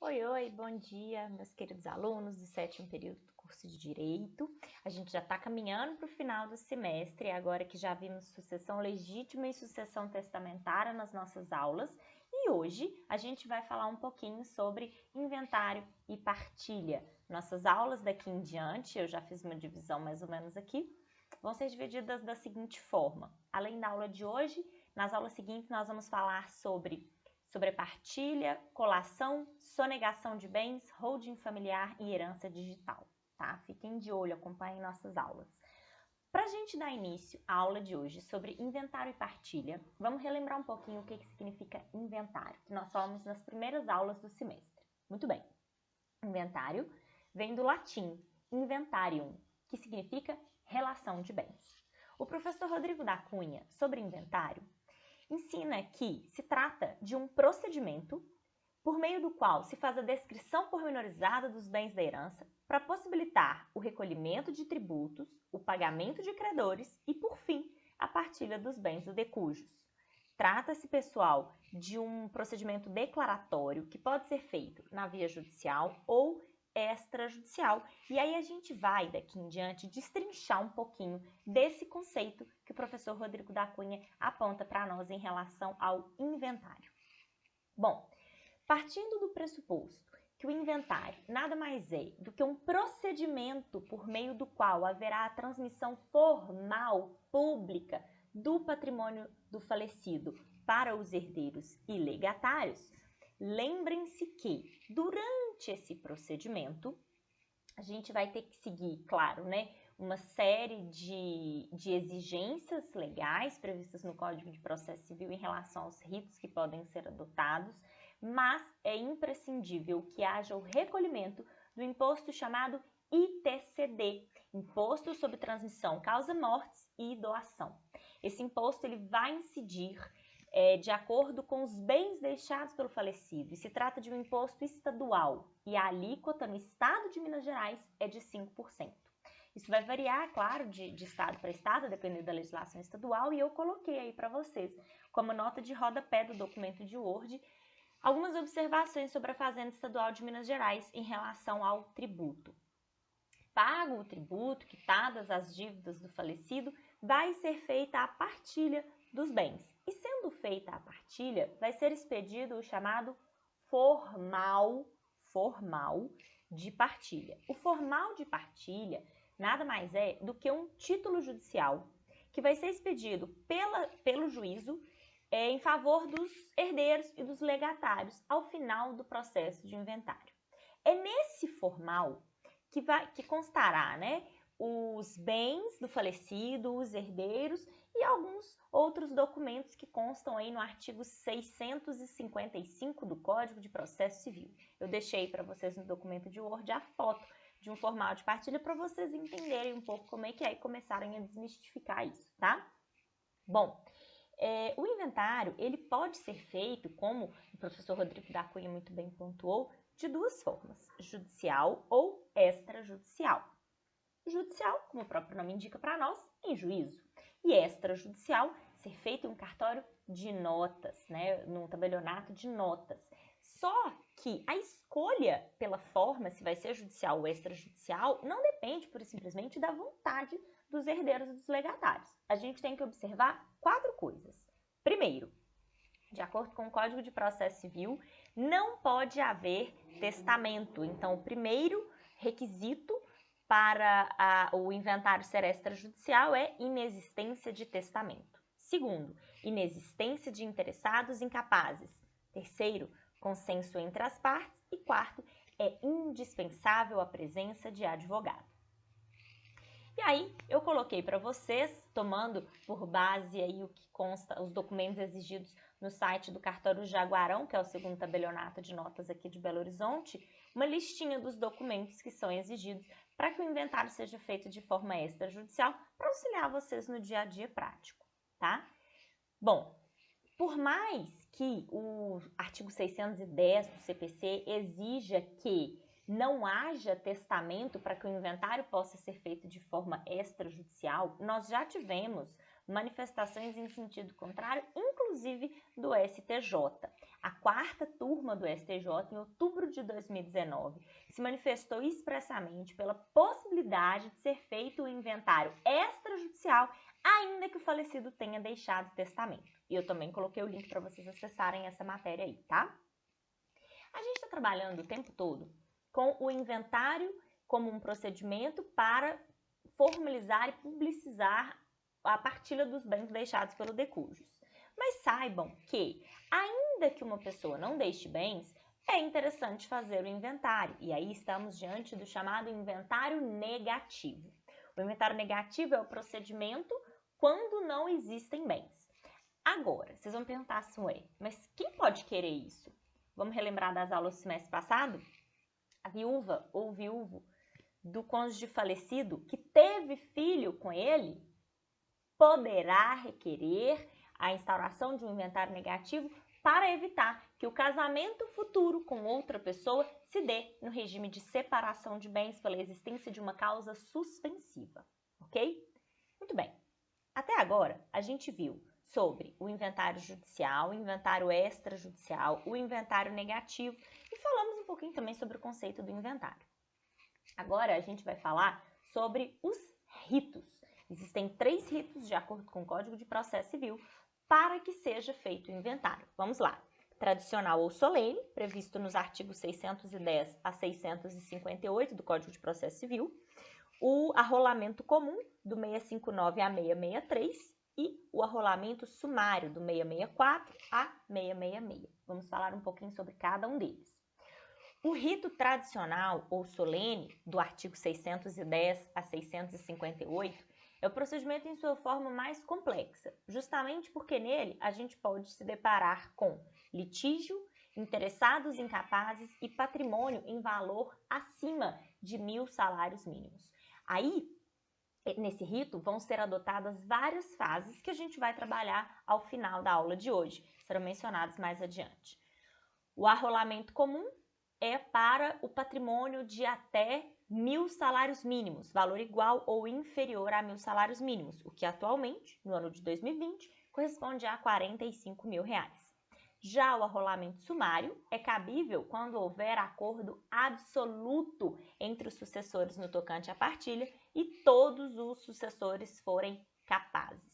Oi, oi, bom dia, meus queridos alunos do sétimo período do curso de Direito. A gente já está caminhando para o final do semestre, agora que já vimos sucessão legítima e sucessão testamentária nas nossas aulas. E hoje a gente vai falar um pouquinho sobre inventário e partilha. Nossas aulas daqui em diante, eu já fiz uma divisão mais ou menos aqui, vão ser divididas da seguinte forma. Além da aula de hoje, nas aulas seguintes nós vamos falar sobre partilha, colação, sonegação de bens, holding familiar e herança digital, tá? Fiquem de olho, acompanhem nossas aulas. Para a gente dar início à aula de hoje sobre inventário e partilha, vamos relembrar um pouquinho o que significa inventário, que nós falamos nas primeiras aulas do semestre. Muito bem, inventário vem do latim inventarium, que significa relação de bens. O professor Rodrigo da Cunha, sobre inventário, ensina que se trata de um procedimento por meio do qual se faz a descrição pormenorizada dos bens da herança para possibilitar o recolhimento de tributos, o pagamento de credores e, por fim, a partilha dos bens do decujus. Trata-se, pessoal, de um procedimento declaratório que pode ser feito na via judicial ou extrajudicial. E aí a gente vai, daqui em diante, destrinchar um pouquinho desse conceito que o professor Rodrigo da Cunha aponta para nós em relação ao inventário. Bom, partindo do pressuposto que o inventário nada mais é do que um procedimento por meio do qual haverá a transmissão formal, pública, do patrimônio do falecido para os herdeiros e legatários, lembrem-se que, durante esse procedimento, a gente vai ter que seguir, claro, né, uma série de exigências legais previstas no Código de Processo Civil em relação aos ritos que podem ser adotados, mas é imprescindível que haja o recolhimento do imposto chamado ITCD, Imposto sobre Transmissão, Causa-Mortes e Doação. Esse imposto ele vai incidir de acordo com os bens deixados pelo falecido, e se trata de um imposto estadual, e a alíquota no estado de Minas Gerais é de 5%. Isso vai variar, claro, de estado para estado, dependendo da legislação estadual, e eu coloquei aí para vocês, como nota de rodapé do documento de Word, algumas observações sobre a Fazenda Estadual de Minas Gerais em relação ao tributo. Pago o tributo, quitadas as dívidas do falecido, vai ser feita a partilha dos bens. E sendo feita a partilha, vai ser expedido o chamado formal de partilha. O formal de partilha nada mais é do que um título judicial que vai ser expedido pelo juízo em favor dos herdeiros e dos legatários ao final do processo de inventário. É nesse formal que constará, né, os bens do falecido, os herdeiros e alguns outros documentos que constam aí no artigo 655 do Código de Processo Civil. Eu deixei para vocês no documento de Word a foto de um formal de partilha para vocês entenderem um pouco como é que é e começarem a desmistificar isso, tá? Bom, o inventário ele pode ser feito, como o professor Rodrigo da Cunha muito bem pontuou, de duas formas, judicial ou extrajudicial. Judicial, como o próprio nome indica para nós, em juízo. E extrajudicial, ser feito em um cartório de notas, né, num tabelionato de notas. Só que a escolha pela forma, se vai ser judicial ou extrajudicial, não depende, pura e simplesmente, da vontade dos herdeiros e dos legatários. A gente tem que observar 4 coisas. Primeiro, de acordo com o Código de Processo Civil, não pode haver testamento. Então, o primeiro requisito para o inventário ser extrajudicial é inexistência de testamento. Segundo, inexistência de interessados incapazes. Terceiro, consenso entre as partes. E quarto, é indispensável a presença de advogado. E aí, eu coloquei para vocês, tomando por base aí o que consta, os documentos exigidos no site do Cartório Jaguarão, que é o segundo tabelionato de notas aqui de Belo Horizonte, uma listinha dos documentos que são exigidos para que o inventário seja feito de forma extrajudicial, para auxiliar vocês no dia a dia prático, tá? Bom, por mais que o artigo 610 do CPC exija que não haja testamento para que o inventário possa ser feito de forma extrajudicial, nós já tivemos manifestações em sentido contrário, inclusive do STJ. a quarta turma do STJ, em outubro de 2019, se manifestou expressamente pela possibilidade de ser feito o inventário extrajudicial, ainda que o falecido tenha deixado testamento. E eu também coloquei o link para vocês acessarem essa matéria aí, tá? A gente está trabalhando o tempo todo com o inventário como um procedimento para formalizar e publicizar a partilha dos bens deixados pelo decujus. Mas saibam que, ainda que uma pessoa não deixe bens, é interessante fazer o inventário. E aí estamos diante do chamado inventário negativo. O inventário negativo é o procedimento quando não existem bens. Agora, vocês vão perguntar assim, ué, mas quem pode querer isso? Vamos relembrar das aulas do semestre passado? A viúva ou viúvo do cônjuge falecido que teve filho com ele poderá requerer a instauração de um inventário negativo para evitar que o casamento futuro com outra pessoa se dê no regime de separação de bens pela existência de uma causa suspensiva, ok? Muito bem. Até agora, a gente viu sobre o inventário judicial, o inventário extrajudicial, o inventário negativo e falamos um pouquinho também sobre o conceito do inventário. Agora a gente vai falar sobre os ritos. Existem 3 ritos, de acordo com o Código de Processo Civil, para que seja feito o inventário. Vamos lá. Tradicional ou solene, previsto nos artigos 610 a 658 do Código de Processo Civil. O arrolamento comum, do 659 a 663, e o arrolamento sumário, do 664 a 666. Vamos falar um pouquinho sobre cada um deles. O rito tradicional ou solene, do artigo 610 a 658, é o procedimento em sua forma mais complexa, justamente porque nele a gente pode se deparar com litígio, interessados incapazes e patrimônio em valor acima de 1.000 salários mínimos. Aí, nesse rito, vão ser adotadas várias fases que a gente vai trabalhar ao final da aula de hoje, serão mencionadas mais adiante. O arrolamento comum é para o patrimônio de até 1.000 salários mínimos, valor igual ou inferior a 1.000 salários mínimos, o que atualmente, no ano de 2020, corresponde a R$ 45 mil. Já o arrolamento sumário é cabível quando houver acordo absoluto entre os sucessores no tocante à partilha e todos os sucessores forem capazes.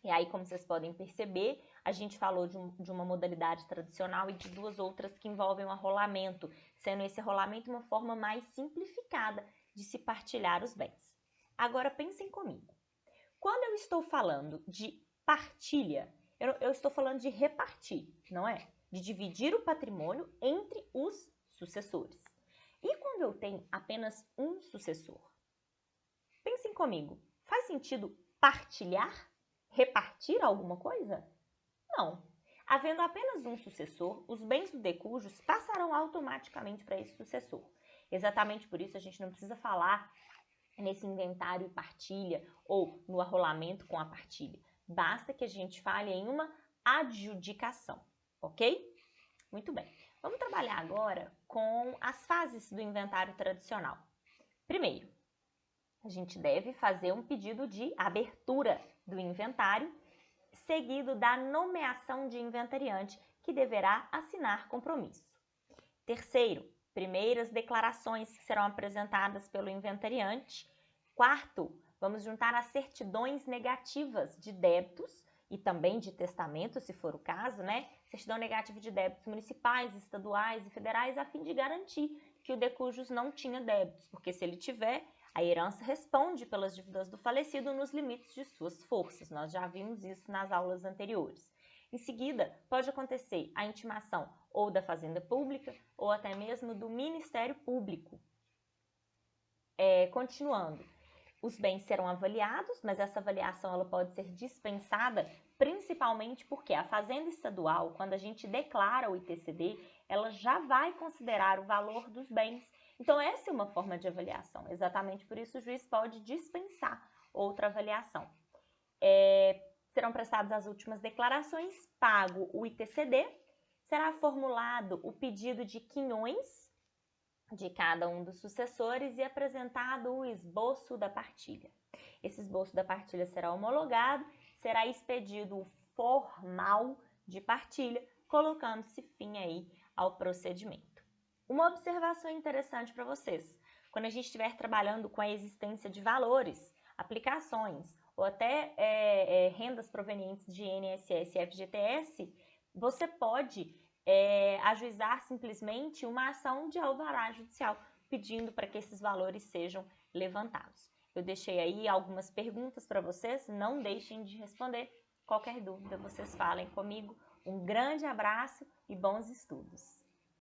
E aí, como vocês podem perceber, a gente falou de uma modalidade tradicional e de 2 outras que envolvem o arrolamento, sendo esse arrolamento uma forma mais simplificada de se partilhar os bens. Agora, pensem comigo. Quando eu estou falando de partilha, eu estou falando de repartir, não é? De dividir o patrimônio entre os sucessores. E quando eu tenho apenas um sucessor? Pensem comigo, faz sentido partilhar? Repartir alguma coisa? Não. Havendo apenas um sucessor, os bens do decujus passarão automaticamente para esse sucessor. Exatamente por isso a gente não precisa falar nesse inventário e partilha ou no arrolamento com a partilha. Basta que a gente fale em uma adjudicação, ok? Muito bem. Vamos trabalhar agora com as fases do inventário tradicional. Primeiro, a gente deve fazer um pedido de abertura do inventário, seguido da nomeação de inventariante, que deverá assinar compromisso. Terceiro, primeiras declarações que serão apresentadas pelo inventariante. Quarto, vamos juntar as certidões negativas de débitos e também de testamento, se for o caso, né? Certidão negativa de débitos municipais, estaduais e federais, a fim de garantir que o decujus não tinha débitos, porque se ele tiver, a herança responde pelas dívidas do falecido nos limites de suas forças. Nós já vimos isso nas aulas anteriores. Em seguida, pode acontecer a intimação ou da Fazenda Pública ou até mesmo do Ministério Público. Continuando, os bens serão avaliados, mas essa avaliação ela pode ser dispensada principalmente porque a Fazenda Estadual, quando a gente declara o ITCD, ela já vai considerar o valor dos bens. Então, essa é uma forma de avaliação. Exatamente por isso o juiz pode dispensar outra avaliação. Serão prestadas as últimas declarações, pago o ITCD, será formulado o pedido de quinhões de cada um dos sucessores e apresentado o esboço da partilha. Esse esboço da partilha será homologado, será expedido o formal de partilha, colocando-se fim aí ao procedimento. Uma observação interessante para vocês: quando a gente estiver trabalhando com a existência de valores, aplicações ou até rendas provenientes de INSS e FGTS, você pode ajuizar simplesmente uma ação de alvará judicial, pedindo para que esses valores sejam levantados. Eu deixei aí algumas perguntas para vocês, não deixem de responder. Qualquer dúvida, vocês falem comigo. Um grande abraço e bons estudos!